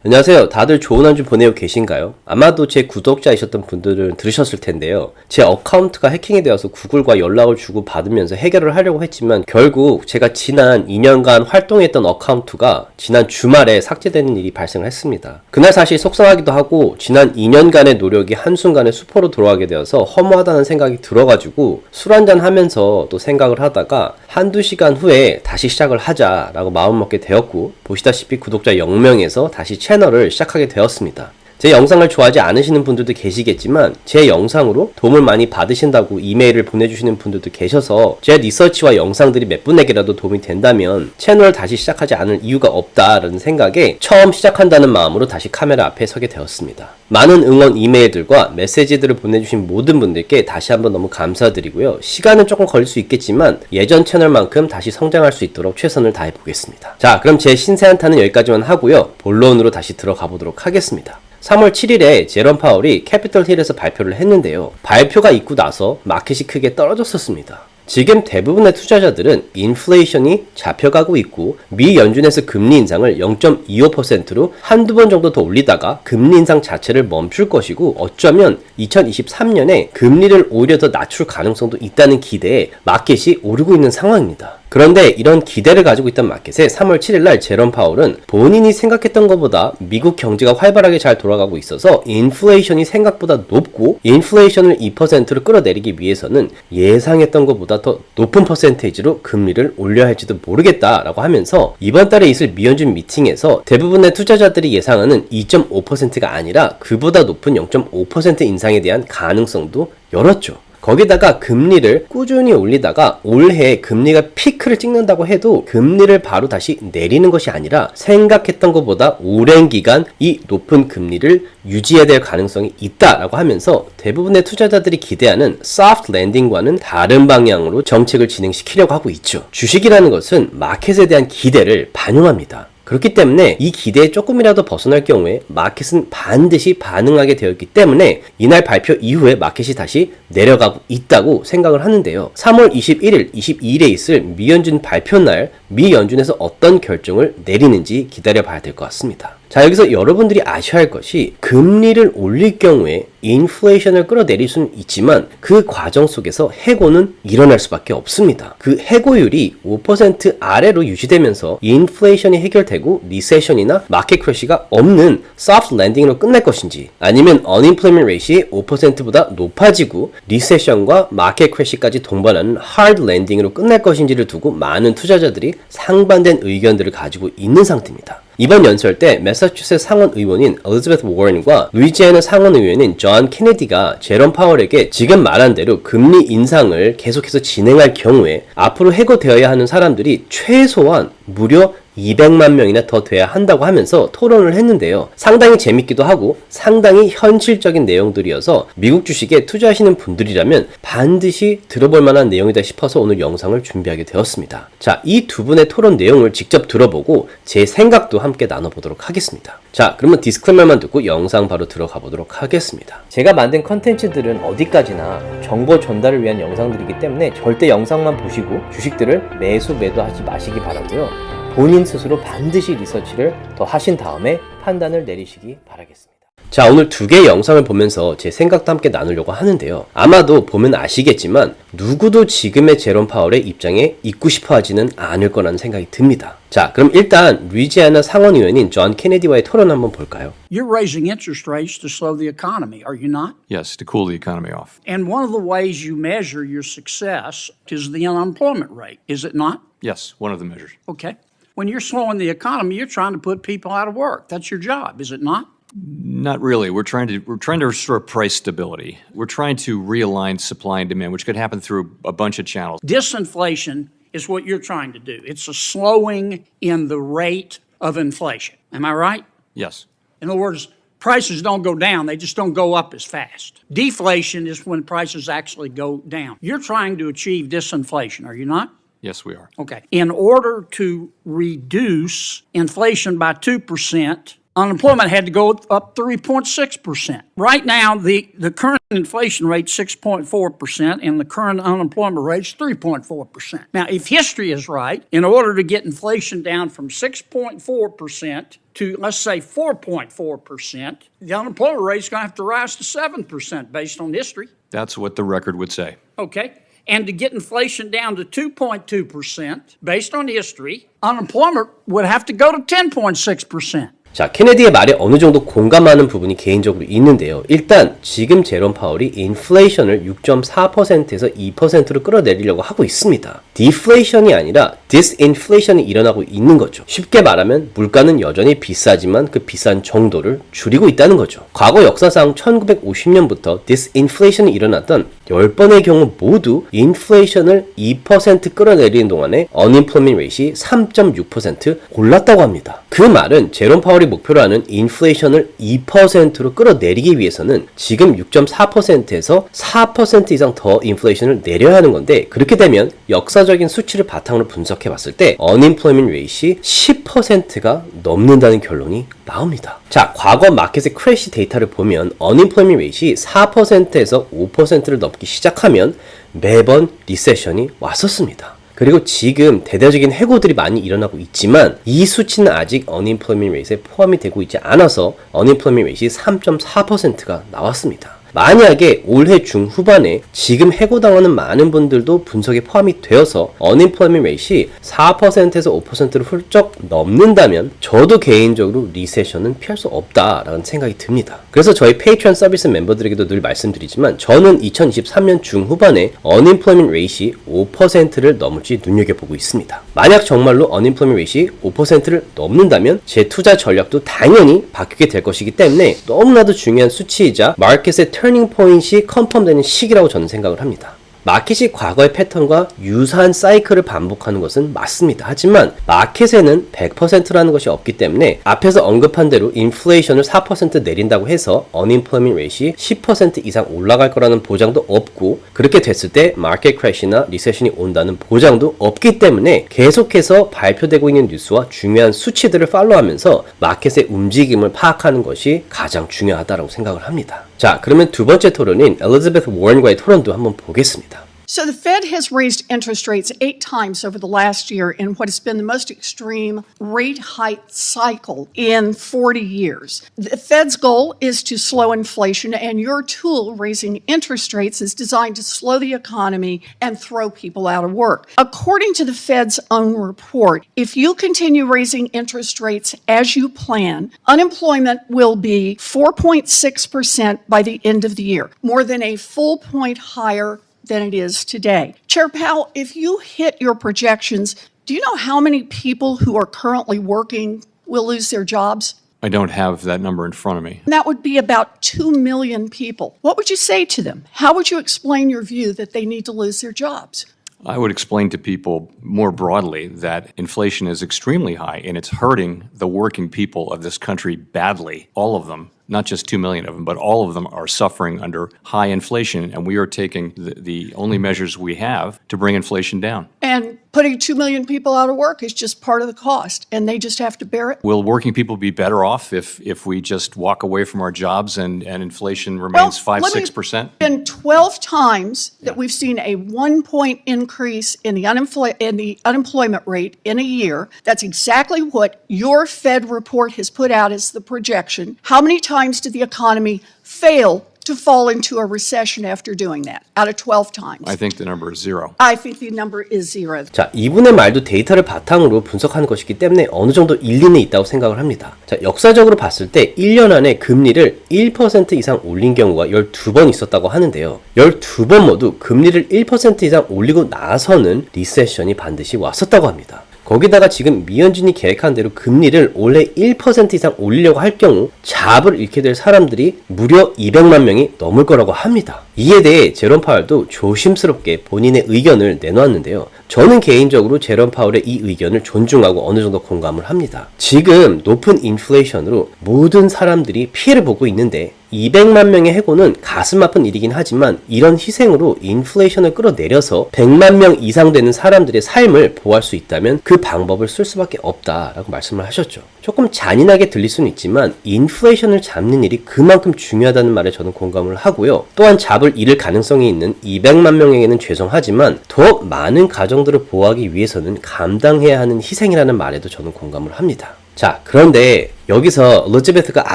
안녕하세요. 다들 좋은 한 주 보내고 계신가요? 아마도 제 구독자이셨던 분들은 들으셨을 텐데요. 제 어카운트가 해킹이 되어서 구글과 연락을 주고 받으면서 해결을 하려고 했지만 결국 제가 지난 2년간 활동했던 어카운트가 지난 주말에 삭제되는 일이 발생을 했습니다. 그날 사실 속상하기도 하고 지난 2년간의 노력이 한순간에 수포로 돌아가게 되어서 허무하다는 생각이 들어가지고 술 한잔 하면서 또 생각을 하다가 한두 시간 후에 다시 시작을 하자라고 마음먹게 되었고, 보시다시피 구독자 0명에서 다시 채널을 시작하게 되었습니다. 제 영상을 좋아하지 않으시는 분들도 계시겠지만 제 영상으로 도움을 많이 받으신다고 이메일을 보내주시는 분들도 계셔서 제 리서치와 영상들이 몇 분에게라도 도움이 된다면 채널을 다시 시작하지 않을 이유가 없다라는 생각에 처음 시작한다는 마음으로 다시 카메라 앞에 서게 되었습니다. 많은 응원 이메일들과 메시지들을 보내주신 모든 분들께 다시 한번 너무 감사드리고요. 시간은 조금 걸릴 수 있겠지만 예전 채널만큼 다시 성장할 수 있도록 최선을 다해 보겠습니다. 자, 그럼 제 신세 한탄은 여기까지만 하고요. 본론으로 다시 들어가 보도록 하겠습니다. 3월 7일에 제롬 파월이 캐피털 힐에서 발표를 했는데요. 발표가 있고 나서 마켓이 크게 떨어졌었습니다. 지금 대부분의 투자자들은 인플레이션이 잡혀가고 있고 미 연준에서 금리 인상을 0.25%로 한두 번 정도 더 올리다가 금리 인상 자체를 멈출 것이고 어쩌면 2023년에 금리를 오히려 더 낮출 가능성도 있다는 기대에 마켓이 오르고 있는 상황입니다. 그런데 이런 기대를 가지고 있던 마켓에 3월 7일날 제롬 파월은 본인이 생각했던 것보다 미국 경제가 활발하게 잘 돌아가고 있어서 인플레이션이 생각보다 높고 인플레이션을 2%로 끌어내리기 위해서는 예상했던 것보다 더 높은 퍼센테이지로 금리를 올려야 할지도 모르겠다라고 하면서 이번 달에 있을 미연준 미팅에서 대부분의 투자자들이 예상하는 2.5%가 아니라 그보다 높은 0.5% 인상에 대한 가능성도 열었죠. 거기다가 금리를 꾸준히 올리다가 올해 금리가 피크를 찍는다고 해도 금리를 바로 다시 내리는 것이 아니라 생각했던 것보다 오랜 기간 이 높은 금리를 유지해야 될 가능성이 있다라고 하면서 대부분의 투자자들이 기대하는 soft landing과는 다른 방향으로 정책을 진행시키려고 하고 있죠. 주식이라는 것은 마켓에 대한 기대를 반영합니다. 그렇기 때문에 이 기대에 조금이라도 벗어날 경우에 마켓은 반드시 반응하게 되어 있기 때문에 이날 발표 이후에 마켓이 다시 내려가고 있다고 생각을 하는데요. 3월 21일, 22일에 있을 미연준 발표날 미연준에서 어떤 결정을 내리는지 기다려봐야 될 것 같습니다. 자, 여기서 여러분들이 아셔야 할 것이 금리를 올릴 경우에 인플레이션을 끌어내릴 수는 있지만 그 과정 속에서 해고는 일어날 수밖에 없습니다. 그 해고율이 5% 아래로 유지되면서 인플레이션이 해결되고 리세션이나 마켓 크래시가 없는 soft landing으로 끝날 것인지 아니면 unemployment rate이 5%보다 높아지고 리세션과 마켓 크래시까지 동반하는 hard landing으로 끝날 것인지를 두고 많은 투자자들이 상반된 의견들을 가지고 있는 상태입니다. 이번 연설 때 매사추세츠 상원 의원인 엘리자베스 워런과 루이지애나 상원 의원인 존 케네디가 제롬 파월에게 지금 말한 대로 금리 인상을 계속해서 진행할 경우에 앞으로 해고되어야 하는 사람들이 최소한 무려 200만 명이나 더 돼야 한다고 하면서 토론을 했는데요. 상당히 재밌기도 하고 상당히 현실적인 내용들이어서 미국 주식에 투자하시는 분들이라면 반드시 들어볼 만한 내용이다 싶어서 오늘 영상을 준비하게 되었습니다. 자, 이 두 분의 토론 내용을 직접 들어보고 제 생각도 함께 나눠보도록 하겠습니다. 자, 그러면 디스클레이머만 듣고 영상 바로 들어가 보도록 하겠습니다. 제가 만든 컨텐츠들은 어디까지나 정보 전달을 위한 영상들이기 때문에 절대 영상만 보시고 주식들을 매도하지 마시기 바라고요. 본인 스스로 반드시 리서치를 더 하신 다음에 판단을 내리시기 바라겠습니다. 자, 오늘 두 개의 영상을 보면서 제 생각도 함께 나누려고 하는데요. 아마도 보면 아시겠지만 누구도 지금의 제롬 파월의 입장에 있고 싶어 하지는 않을 거라는 생각이 듭니다. 자, 그럼 일단 루이지애나 상원 의원인 존 케네디와의 토론 한번 볼까요? You're raising interest rates to slow the economy, are you not? Yes, to cool the economy off. And one of the ways you measure your success is the unemployment rate, is it not? Yes, one of the measures. Okay. When you're slowing the economy, you're trying to put people out of work. That's your job, is it not? Not really. We're trying to restore price stability. We're trying to realign supply and demand, which could happen through a bunch of channels. Disinflation is what you're trying to do. It's a slowing in the rate of inflation. Am I right? Yes. In other words, prices don't go down, they just don't go up as fast. Deflation is when prices actually go down. You're trying to achieve disinflation, are you not? Yes, we are. Okay. In order to reduce inflation by 2%, unemployment had to go up 3.6%. Right now, the current inflation rate 6.4% and the current unemployment rate is 3.4%. Now, if history is right, in order to get inflation down from 6.4% to, let's say, 4.4%, the unemployment rate is going to have to rise to 7% based on history. That's what the record would say. Okay. And to get inflation down to 2.2% based on history, unemployment would have to go to 10.6%. 자, 케네디의 말에 어느 정도 공감하는 부분이 개인적으로 있는데요. 일단 지금 제롬 파월이 인플레이션을 6.4%에서 2%로 끌어내리려고 하고 있습니다. 디플레이션이 아니라 디스인플레이션이 일어나고 있는 거죠. 쉽게 말하면 물가는 여전히 비싸지만 그 비싼 정도를 줄이고 있다는 거죠. 과거 역사상 1950년부터 디스인플레이션이 일어났던 10번의 경우 모두 인플레이션을 2% 끌어내리는 동안에 unemployment rate이 3.6% 올랐다고 합니다. 그 말은 제롬 파월이 목표로 하는 인플레이션을 2%로 끌어내리기 위해서는 지금 6.4%에서 4% 이상 더 인플레이션을 내려야 하는 건데, 그렇게 되면 역사적인 수치를 바탕으로 분석해 봤을 때 unemployment rate이 10%가 넘는다는 결론이 나옵니다. 자, 과거 마켓의 크래시 데이터를 보면 unemployment rate이 4%에서 5%를 넘기 시작하면 매번 리세션이 왔었습니다. 그리고 지금 대대적인 해고들이 많이 일어나고 있지만 이 수치는 아직 unemployment rate에 포함이 되고 있지 않아서 unemployment rate이 3.4%가 나왔습니다. 만약에 올해 중후반에 지금 해고당하는 많은 분들도 분석에 포함이 되어서 unemployment rate이 4%에서 5%를 훌쩍 넘는다면 저도 개인적으로 리세션은 피할 수 없다라는 생각이 듭니다. 그래서 저희 페이트리온 서비스 멤버들에게도 늘 말씀드리지만 저는 2023년 중후반에 unemployment rate이 5%를 넘을지 눈여겨보고 있습니다. 만약 정말로 unemployment rate이 5%를 넘는다면 제 투자 전략도 당연히 바뀌게 될 것이기 때문에 너무나도 중요한 수치이자 마켓의 터닝 포인트이 컨펌되는 시기라고 저는 생각을 합니다. 마켓이 과거의 패턴과 유사한 사이클을 반복하는 것은 맞습니다. 하지만 마켓에는 100%라는 것이 없기 때문에 앞에서 언급한 대로 인플레이션을 4% 내린다고 해서 unemployment rate이 10% 이상 올라갈 거라는 보장도 없고, 그렇게 됐을 때 마켓 크래시나 리세션이 온다는 보장도 없기 때문에 계속해서 발표되고 있는 뉴스와 중요한 수치들을 팔로우하면서 마켓의 움직임을 파악하는 것이 가장 중요하다고 생각을 합니다. 자, 그러면 두 번째 토론인 엘리자베스 워런과의 토론도 한번 보겠습니다. So the Fed has raised interest rates 8 times over the last year in what has been the most extreme rate hike cycle in 40 years. The Fed's goal is to slow inflation, and your tool, raising interest rates, is designed to slow the economy and throw people out of work. According to the Fed's own report, if you continue raising interest rates as you plan, unemployment will be 4.6% by the end of the year, more than a full point higher than it is today. Chair Powell, if you hit your projections, do you know how many people who are currently working will lose their jobs? I don't have that number in front of me. That would be about 2 million people. What would you say to them? How would you explain your view that they need to lose their jobs? I would explain to people more broadly that inflation is extremely high and it's hurting the working people of this country badly. All of them, not just 2 million of them, but all of them are suffering under high inflation, and we are taking the only measures we have to bring inflation down. And putting 2 million people out of work is just part of the cost, and they just have to bear it? Will working people be better off if we just walk away from our jobs and inflation remains 5-6%? It's been 12 times that we've seen a 1 point increase in the unemployment rate in a year. That's exactly what your Fed report has put out as the projection. How many times did the economy fail to fall into a recession after doing that? Out of 12 times. I think the number is 0. I think the number is 0. 자, 이분의 말도 데이터를 바탕으로 분석하는 것이기 때문에 어느 정도 일리는 있다고 생각을 합니다. 자, 역사적으로 봤을 때 1년 안에 금리를 1% 이상 올린 경우가 12번 있었다고 하는데요. 12번 모두 금리를 1% 이상 올리고 나서는 리세션이 반드시 왔었다고 합니다. 거기다가 지금 미연준이 계획한 대로 금리를 올해 1% 이상 올리려고 할 경우 잡을 잃게 될 사람들이 무려 200만 명이 넘을 거라고 합니다. 이에 대해 제롬 파월도 조심스럽게 본인의 의견을 내놓았는데요. 저는 개인적으로 제롬 파월의 이 의견을 존중하고 어느 정도 공감을 합니다. 지금 높은 인플레이션으로 모든 사람들이 피해를 보고 있는데 200만 명의 해고는 가슴 아픈 일이긴 하지만 이런 희생으로 인플레이션을 끌어내려서 100만 명 이상 되는 사람들의 삶을 보호할 수 있다면 그 방법을 쓸 수밖에 없다라고 말씀을 하셨죠. 조금 잔인하게 들릴 수는 있지만 인플레이션을 잡는 일이 그만큼 중요하다는 말에 저는 공감을 하고요. 또한 잡을 잃을 가능성이 있는 200만 명에게는 죄송하지만 더 많은 가정들을 보호하기 위해서는 감당해야 하는 희생이라는 말에도 저는 공감을 합니다. 자, 그런데 여기서 엘리자베스가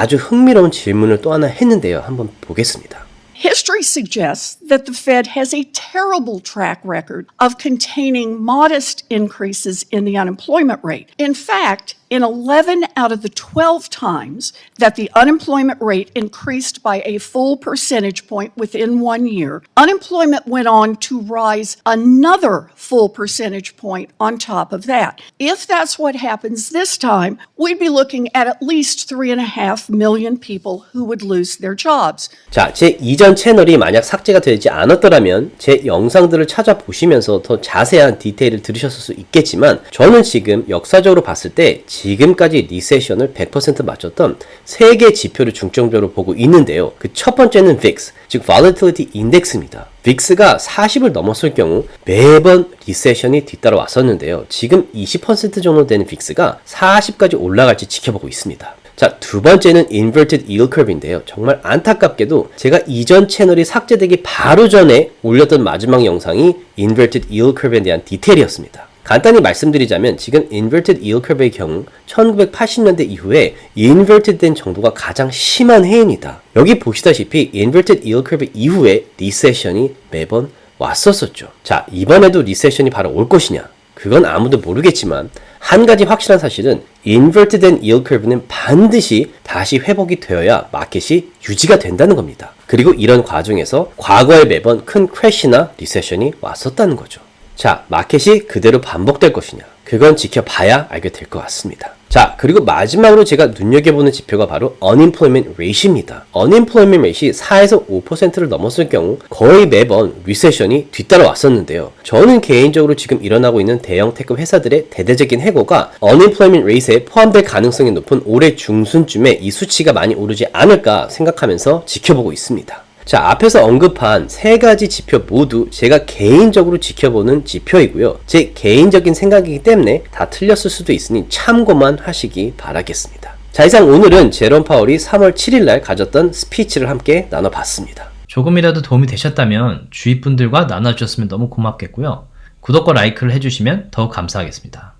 아주 흥미로운 질문을 또 하나 했는데요. 한번 보겠습니다. History suggests that the Fed has a terrible track record of containing modest increases in the unemployment rate. In fact, in 11 out of the 12 times that the unemployment rate increased by a full percentage point within 1 year, unemployment went on to rise another full percentage point on top of that. If that's what happens this time, we'd be looking at least 3.5 million people who would lose their jobs. 자, 제 이전 채널이 만약 삭제가 되지 않았더라면 제 영상들을 찾아보시면서 더 자세한 디테일을 들으셨을 수 있겠지만 저는 지금 역사적으로 봤을 때 지금까지 리세션을 100% 맞췄던 세 개 지표를 중점적으로 보고 있는데요. 그 첫 번째는 VIX, 즉 Volatility Index입니다. VIX가 40을 넘었을 경우 매번 리세션이 뒤따라 왔었는데요. 지금 20% 정도 되는 VIX가 40까지 올라갈지 지켜보고 있습니다. 자, 두 번째는 Inverted Yield Curve인데요. 정말 안타깝게도 제가 이전 채널이 삭제되기 바로 전에 올렸던 마지막 영상이 Inverted Yield Curve에 대한 디테일이었습니다. 간단히 말씀드리자면 지금 Inverted Yield Curve의 경우 1980년대 이후에 Inverted 된 정도가 가장 심한 해입니다. 여기 보시다시피 Inverted Yield Curve 이후에 리세션이 매번 왔었죠. 자, 이번에도 리세션이 바로 올 것이냐? 그건 아무도 모르겠지만 한 가지 확실한 사실은 인버티드 된 yield curve는 반드시 다시 회복이 되어야 마켓이 유지가 된다는 겁니다. 그리고 이런 과정에서 과거에 매번 큰 크래시나 리세션이 왔었다는 거죠. 자, 마켓이 그대로 반복될 것이냐? 그건 지켜봐야 알게 될 것 같습니다. 자, 그리고 마지막으로 제가 눈여겨보는 지표가 바로 Unemployment Rate입니다. Unemployment Rate이 4에서 5%를 넘었을 경우 거의 매번 리세션이 뒤따라 왔었는데요. 저는 개인적으로 지금 일어나고 있는 대형 테크 회사들의 대대적인 해고가 Unemployment Rate에 포함될 가능성이 높은 올해 중순쯤에 이 수치가 많이 오르지 않을까 생각하면서 지켜보고 있습니다. 자, 앞에서 언급한 세 가지 지표 모두 제가 개인적으로 지켜보는 지표이고요. 제 개인적인 생각이기 때문에 다 틀렸을 수도 있으니 참고만 하시기 바라겠습니다. 자, 이상 오늘은 제롬 파월이 3월 7일 날 가졌던 스피치를 함께 나눠봤습니다. 조금이라도 도움이 되셨다면 주위 분들과 나눠주셨으면 너무 고맙겠고요. 구독과 라이크를 해주시면 더욱 감사하겠습니다.